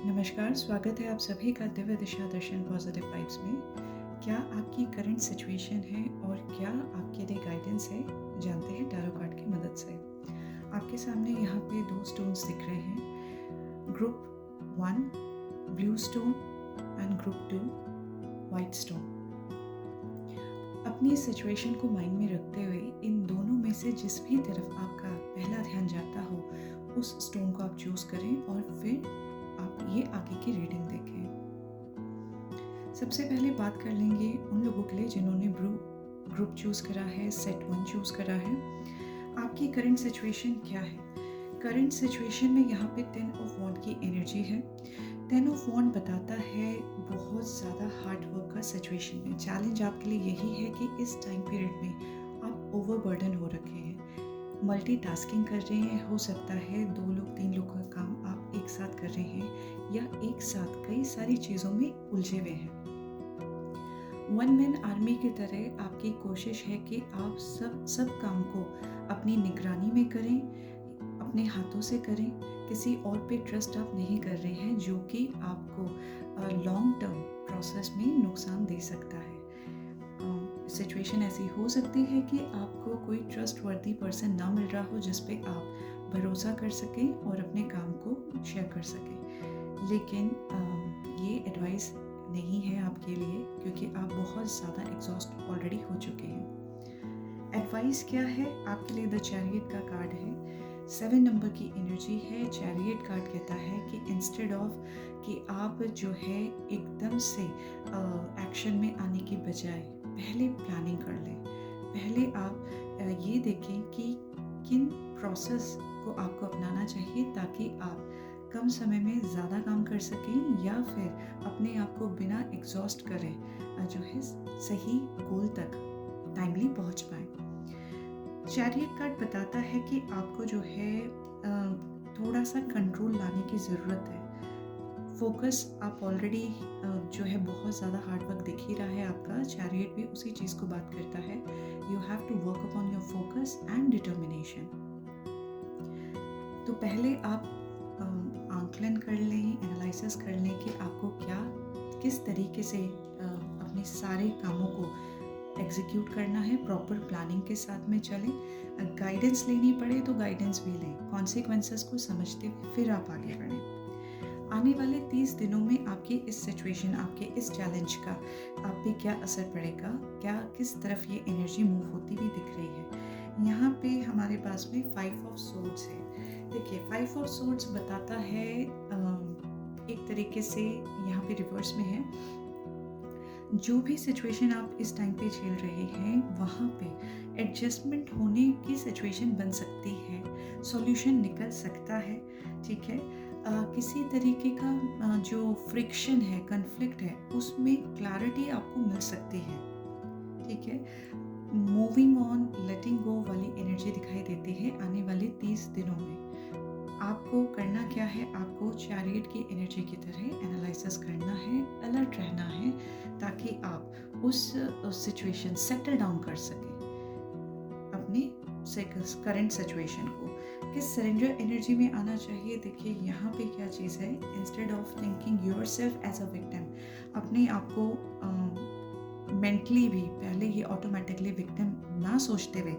नमस्कार, स्वागत है आप सभी का दिव्य दिशा दर्शन पॉजिटिव वाइब्स में। क्या आपकी करंट सिचुएशन है और क्या आपके लिए गाइडेंस है, जानते हैं टैरो कार्ड की मदद से। आपके सामने यहाँ पे 2 स्टोन्स दिख रहे हैं। Group 1 blue stone and group 2 white stone. अपनी सिचुएशन को माइंड में रखते हुए इन दोनों में से जिस भी तरफ आपका पहला ध्यान जाता हो उस स्टोन को आप चूज करें और फिर आप ये आगे की रीडिंग देखें। सबसे पहले बात कर लेंगे उन लोगों के लिए जिन्होंने ग्रुप चूज करा है, सेट 1 चूज करा है। आपकी करंट सिचुएशन क्या है? करंट सिचुएशन में यहाँ पे 10 ऑफ वॉन्ड की एनर्जी है। 10 ऑफ वॉन्ड बताता है बहुत ज़्यादा हार्ड वर्क का सिचुएशन में। चैलेंज आपके लिए यही है कि इस टाइम पीरियड में आप ओवरबर्डन हो रखे हैं, मल्टीटास्किंग कर रहे हैं। हो सकता है 2 लोग 3 लोग का काम आप एक साथ कर रहे हैं या एक साथ कई सारी चीज़ों में उलझे हुए हैं। वन मैन आर्मी की तरह आपकी कोशिश है कि आप सब काम को अपनी निगरानी में करें, अपने हाथों से करें। किसी और पे ट्रस्ट आप नहीं कर रहे हैं जो कि आपको लॉन्ग टर्म प्रोसेस में नुकसान दे सकता है। सिचुएशन ऐसी हो सकती है कि आपको कोई ट्रस्ट वर्दी पर्सन ना मिल रहा हो जिस पे आप भरोसा कर सकें और अपने काम को शेयर कर सकें। लेकिन ये एडवाइस नहीं है आपके लिए क्योंकि आप बहुत ज़्यादा एग्जॉस्ट ऑलरेडी हो चुके हैं। एडवाइस क्या है आपके लिए? द चैरियट का कार्ड है, 7 नंबर की एनर्जी है। चैरियट कार्ड कहता है कि इंस्टेड ऑफ कि आप जो है एकदम से एक्शन में आने की बजाय पहले प्लानिंग कर लें। पहले आप ये देखें कि किन प्रोसेस को आपको अपनाना चाहिए ताकि आप कम समय में ज़्यादा काम कर सकें या फिर अपने आप को बिना एग्जॉस्ट करे जो है सही गोल तक टाइमली पहुंच पाएँ। चैरियट कार्ड बताता है कि आपको जो है थोड़ा सा कंट्रोल लाने की ज़रूरत है। फोकस आप ऑलरेडी जो है बहुत ज़्यादा हार्ड वर्क दिख ही रहा है आपका। चैरियट भी उसी चीज़ को बात करता है। You have to work upon your focus and determination. तो पहले आप आंकलन कर लें, एनालिसिस कर लें कि आपको किस तरीके से अपने सारे कामों को एग्जीक्यूट करना है। प्रॉपर प्लानिंग के साथ में चलें। गाइडेंस लेनी पड़े तो गाइडेंस भी लें, कॉन्सिक्वेंसेस को समझते हुए फिर आप आगे बढ़ें। आने वाले 30 दिनों में आपकी इस सिचुएशन, आपके इस चैलेंज का आप पे क्या असर पड़ेगा, क्या किस तरफ ये एनर्जी मूव होती हुई दिख रही है। यहाँ पे हमारे पास में 5 ऑफ सोर्ड्स है। देखिए 5 ऑफ सोर्ड्स बताता है एक तरीके से यहाँ पे रिवर्स में है, जो भी सिचुएशन आप इस टाइम पे झेल रहे हैं वहाँ पे एडजस्टमेंट होने की सिचुएशन बन सकती है, सॉल्यूशन निकल सकता है। ठीक है, किसी तरीके का जो फ्रिक्शन है, कन्फ्लिक्ट है, उसमें क्लैरिटी आपको मिल सकती है। ठीक है, मूविंग ऑन, लेटिंग गो वाली एनर्जी दिखाई देती है आने वाले 30 दिनों में। आपको करना क्या है? आपको चैरियट की एनर्जी की तरह एनालिसिस करना है, अलर्ट रहना है ताकि आप उस सिचुएशन सेटल डाउन कर सकें अपने करंट सिचुएशन को। किस सरेंडर एनर्जी में आना चाहिए? देखिए यहाँ पे क्या चीज़ है, instead of thinking yourself as a victim, अपने आप को मेंटली भी पहले ही ऑटोमेटिकली विक्टिम ना सोचते हुए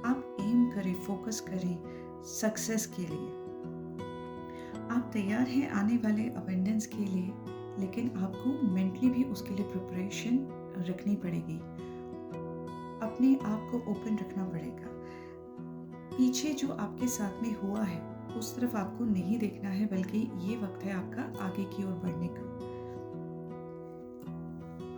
आप एम करें, फोकस करें सक्सेस के लिए। आप तैयार हैं आने वाले अबंडेंस के लिए, लेकिन आपको मेंटली भी उसके लिए प्रिपरेशन रखनी पड़ेगी। अपने आप को ओपन रखना पड़ेगा। पीछे जो आपके साथ में हुआ है उस तरफ आपको नहीं देखना है, बल्कि ये वक्त है आपका आगे की ओर बढ़ने का।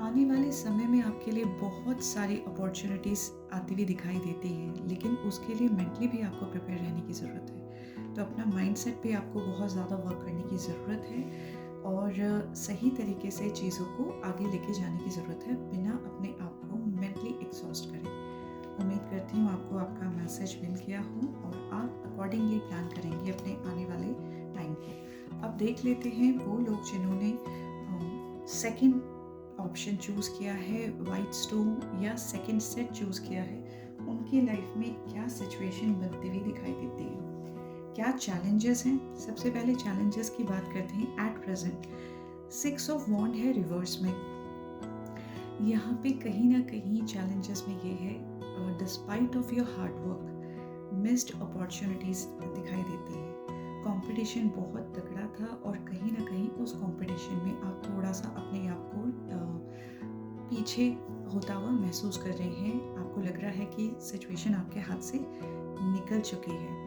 आने वाले समय में आपके लिए बहुत सारी अपॉर्चुनिटीज़ आती हुई दिखाई देती हैं, लेकिन उसके लिए मेंटली भी आपको प्रिपेयर रहने की ज़रूरत है। तो अपना माइंडसेट पे आपको बहुत ज़्यादा वर्क करने की ज़रूरत है और सही तरीके से चीज़ों को आगे लेके जाने की ज़रूरत है बिना अपने आप को मेंटली एग्जॉस्ट करें। उम्मीद करती हूँ आपको आपका मैसेज मिल गया हो और आप अकॉर्डिंगली प्लान करेंगे अपने आने वाले टाइम को। अब देख लेते हैं वो लोग जिन्होंने सेकेंड ऑप्शन चूज़ किया है, वाइट स्टोन या सेकेंड सेट चूज़ किया है, उनकी लाइफ में क्या सिचुएशन बनती हुई दिखाई देती है। क्या चैलेंजेस हैं? सबसे पहले चैलेंजेस की बात करते हैं। एट प्रेजेंट 6 ऑफ वॉन्ड है रिवर्स में। यहाँ पे कहीं ना कहीं चैलेंजेस में ये है, despite of your hard work missed opportunities दिखाई देती है। कंपटीशन बहुत तगड़ा था और कहीं ना कहीं उस कंपटीशन में आप थोड़ा सा अपने आप को पीछे होता हुआ महसूस कर रहे हैं। आपको लग रहा है कि सिचुएशन आपके हाथ से निकल चुकी है।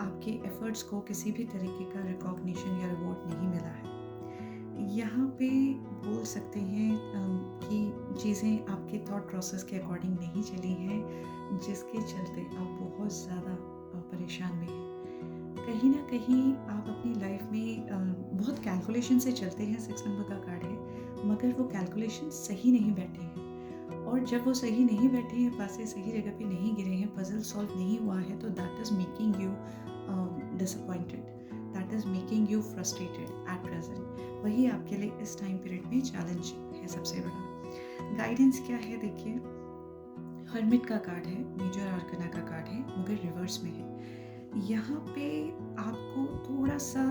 आपके एफर्ट्स को किसी भी तरीके का रिकॉग्निशन या रिवॉर्ड नहीं मिला है। यहाँ पे बोल सकते हैं कि चीज़ें आपके थॉट प्रोसेस के अकॉर्डिंग नहीं चली हैं, जिसके चलते आप बहुत ज़्यादा परेशान में हैं। कहीं ना कहीं आप अपनी लाइफ में बहुत कैलकुलेशन से चलते हैं। 6 नंबर का कार्ड है, मगर वो कैलकुलेशन सही नहीं बैठे हैं, और जब वो सही नहीं बैठे हैं, पासे सही जगह पे नहीं गिरे हैं, पजल सॉल्व नहीं हुआ है, तो that is making you disappointed, that is making U frustrated at present. वही आपके लिए इस टाइम पीरियड में चैलेंज है सबसे बड़ा। गाइडेंस क्या है? देखिए, हर्मिट का कार्ड है, मेजर आर्कना का कार्ड है, मगर रिवर्स में है। यहाँ पे आपको थोड़ा सा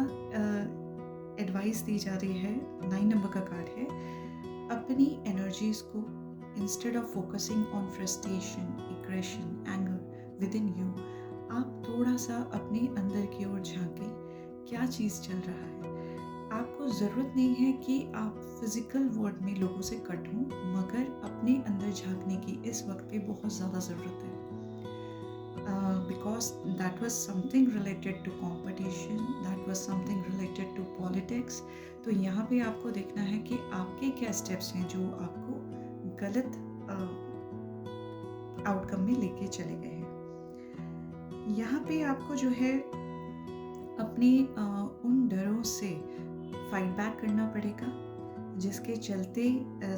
एडवाइस दी जा रही है। 9 नंबर का कार्ड है, अपनी एनर्जीज को instead of focusing on frustration, aggression, anger with in you, आप थोड़ा सा अपने अंदर की ओर झांकें। क्या चीज़ चल रहा है? आपको ज़रूरत नहीं है कि आप फिज़िकल वर्ल्ड में लोगों से कट हों, मगर अपने अंदर झांकने की इस वक्त पे बहुत ज़्यादा ज़रूरत है। Because that was something related to competition, that was something related to politics. तो यहाँ पे आपको देखना है कि आपके क्या स्टेप्स हैं जो आपको गलत आउटकम में लेके चले गए हैं। यहाँ पे आपको जो है अपने उन डरों से फाइट बैक करना पड़ेगा, जिसके चलते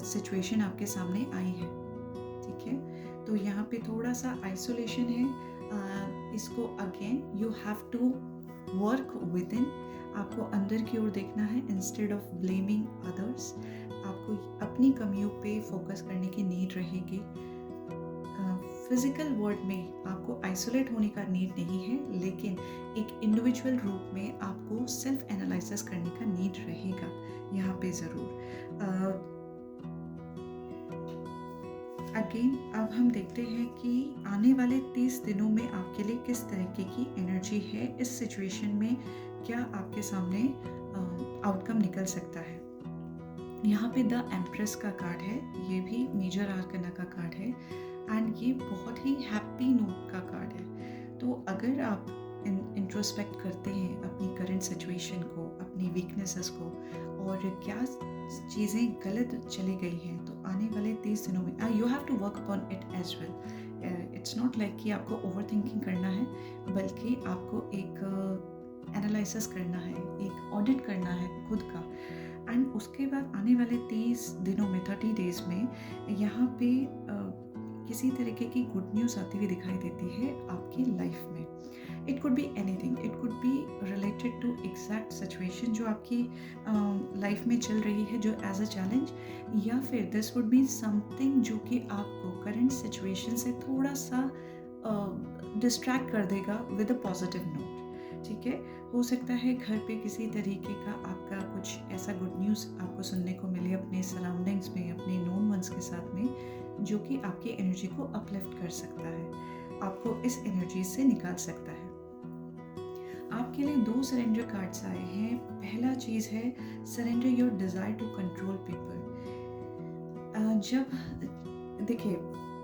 सिचुएशन आपके सामने आई है। ठीक है, तो यहाँ पे थोड़ा सा आइसोलेशन है। इसको again you have to work within. आपको अंदर की ओर देखना है इंस्टेड ऑफ ब्लेमिंग अदर्स। आपको अपनी कमियों पे फोकस करने की नीड रहेगी। फिजिकल वर्ल्ड में आपको आइसोलेट होने का नीड नहीं है, लेकिन एक इंडिविजुअल रूप में आपको सेल्फ एनालिसिस करने का नीड रहेगा यहाँ पे ज़रूर। अगेन अब हम देखते हैं कि आने वाले 30 दिनों में आपके लिए किस तरीके की एनर्जी है। इस सिचुएशन में क्या आपके सामने आउटकम निकल सकता है। यहाँ पे द एम्प्रेस का कार्ड है, ये भी मेजर आर्कना का कार्ड है, एंड ये बहुत ही हैप्पी नोट का कार्ड है। तो अगर आप इंट्रोस्पेक्ट करते हैं अपनी करंट सिचुएशन को, अपनी वीकनेसेस को, और क्या चीज़ें गलत चली गई हैं, तो आने वाले 30 दिनों में you have to work upon it as well. It's not like कि आपको ओवर थिंकिंग करना है, बल्कि आपको एक एनालिसिस करना है, एक ऑडिट करना है खुद का। एंड उसके बाद आने वाले 30 दिनों में, 30 डेज में, यहाँ पे किसी तरीके की गुड न्यूज़ आती हुई दिखाई देती है आपकी लाइफ में। It could be anything, it could be related to exact situation जो आपकी लाइफ में चल रही है, जो एज अ चैलेंज, या फिर दिस वुड बी समथिंग जो कि आपको करंट सिचुएशन से थोड़ा सा डिस्ट्रैक्ट कर देगा विद अ पॉजिटिव नोट। ठीक है, हो सकता है घर पे किसी तरीके का आपका कुछ ऐसा गुड न्यूज़ आपको सुनने को मिले अपने सराउंडिंग्स में, अपने नोन वंस के साथ में, जो कि आपकी एनर्जी को अपलिफ्ट कर सकता है, आपको इस एनर्जी से निकाल सकता है। आपके लिए 2 सरेंडर कार्ड्स आए हैं। पहला चीज़ है surrender your desire to control people. जब देखिए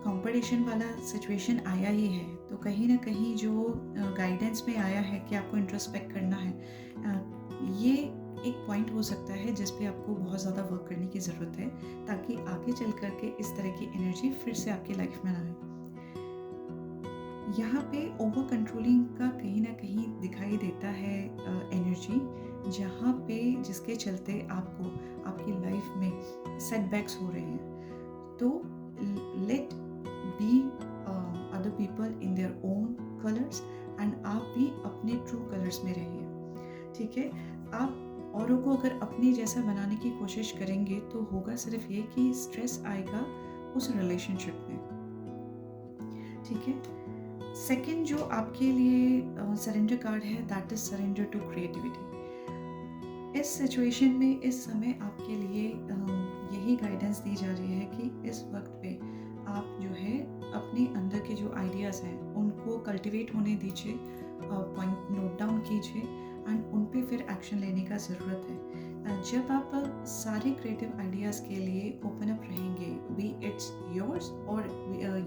कंपटीशन वाला सिचुएशन आया ही है, तो कहीं ना कहीं जो गाइडेंस में आया है कि आपको इंट्रोस्पेक्ट करना है, ये एक पॉइंट हो सकता है जिस पे आपको बहुत ज़्यादा वर्क करने की ज़रूरत है, ताकि आगे चल करके इस तरह की एनर्जी फिर से आपकी लाइफ में ना आए। यहाँ पे ओवर कंट्रोलिंग का कहीं ना कहीं दिखाई देता है एनर्जी, जहाँ पे जिसके चलते आपको आपकी लाइफ में सेटबैक्स हो रहे हैं। तो let be other people in their own colours, and आप भी अपने ट्रू कलर्स में रहिए। ठीक है, आप औरों को अगर अपने जैसा बनाने की कोशिश करेंगे तो होगा सिर्फ ये कि स्ट्रेस आएगा उस रिलेशनशिप में। ठीक है, सेकंड जो आपके लिए सरेंडर कार्ड है, that is surrender to creativity. इस सिचुएशन में इस समय आपके लिए यही गाइडेंस दी जा रही है कि इस वक्त पे आप जो है अपने अंदर के जो आइडियाज़ हैं उनको कल्टीवेट होने दीजिए, पॉइंट नोट डाउन कीजिए एंड उन पे फिर एक्शन लेने का ज़रूरत है। जब आप सारे क्रिएटिव आइडियाज़ के लिए ओपन अप रहेंगे, बी इट्स योर्स और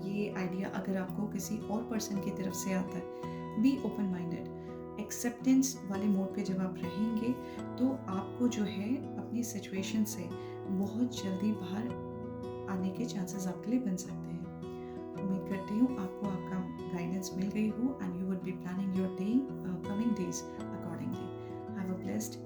ये आइडिया अगर आपको किसी और पर्सन की तरफ से आता है, बी ओपन माइंडेड। एक्सेप्टेंस वाले मोड पे जब आप रहेंगे तो आपको जो है अपनी सिचुएशन से बहुत जल्दी बाहर आने के चांसेस आपके लिए बन सकते हैं। उम्मीद करती हूँ आपको आपका गाइडेंस मिल गई हो and you would be planning your day coming days accordingly. Have a blessed